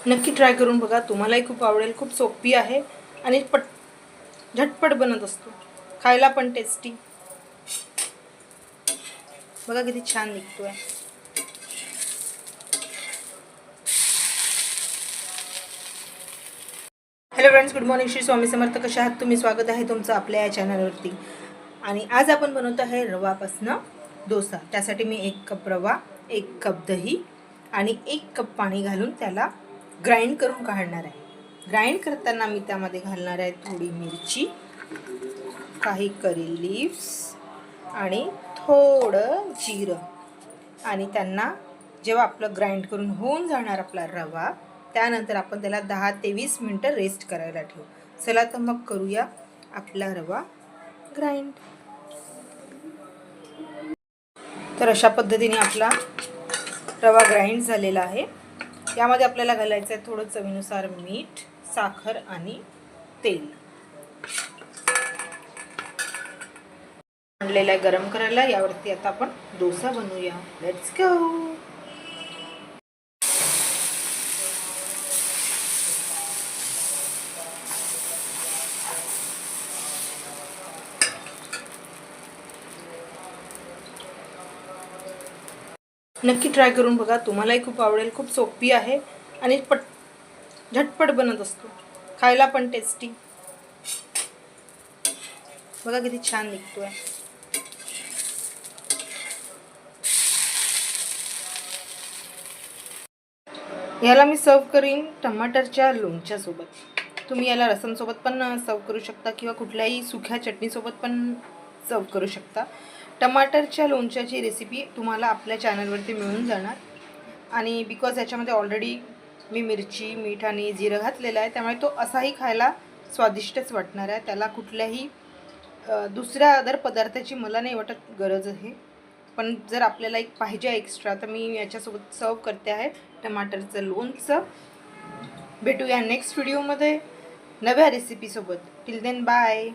नक्की ट्राय करून बघा, तुम्हालाही खूप आवडेल। खूप सोपी आहे आणि झटपट बनत असतो, खायला पण टेस्टी। बघा किती छान निघतोय। Hello friends, good morning. Shri Swami Samarth. कशा आहात तुम्ही? स्वागत आहे तुमचं आपल्या या चॅनलवरती। आणि आज आपण बनवत आहे रवापासनं डोसा। त्यासाठी मी 1 कप रवा, 1 कप दही आणि 1 कप पाणी घालून त्याला ग्राइंड करून काढणार आहे। ग्राइंड करताना मी त्यामध्ये घालणार आहे थोडी मिरची, काही करी लीव्स आणि थोडं जिरं। आणि त्यांना जेव्हा आपलं ग्राइंड करून होऊन जाणार आपला रवा, त्यानंतर आपण त्याला 10 ते 20 मिनिटं रेस्ट करायला ठेवू। चला तर मग करूया आपला रवा ग्राइंड। तर अशा पद्धतीने आपला रवा ग्राइंड झालेला आहे। यामध्ये आपल्याला घालायचं आहे थोडं चवीनुसार मीठ, साखर आणि तेल। आणलेला आहे गरम करायला। यावरती आता आपण डोसा बनवूया। Let's go. नक्की ट्राय करून बघा, तुम्हालाही खूप आवडेल। खूप सोपी आहे आणि झटपट बनत असतो, खायला पण टेस्टी। बघा किती छान निघतोय। याला मी सर्व करीन टमाटरच्या लोणच्यासोबत। तुम्ही याला रसमसोबत पण सर्व करू शकता किंवा कुठल्याही सुक्या चटणीसोबत पण सर्व करू शकता। टमाटरच्या लोणच्याची रेसिपी तुम्हाला आपल्या चॅनलवरती मिळून जाणार। आणि बिकॉज याच्यामध्ये ऑलरेडी मी मिरची, मीठ आणि जिरं घातलेलं आहे, त्यामुळे तो असाही खायला स्वादिष्टच वाटणार आहे। त्याला कुठल्याही दुसऱ्या अदर पदार्थाची मला नाही वाटत गरज आहे। पण जर आपल्याला एक पाहिजे एक्स्ट्रा तर मी याच्यासोबत सर्व करते आहे टमाटरचं लोणचं। भेटूया नेक्स्ट व्हिडिओमध्ये नव्या रेसिपीसोबत। Till then bye.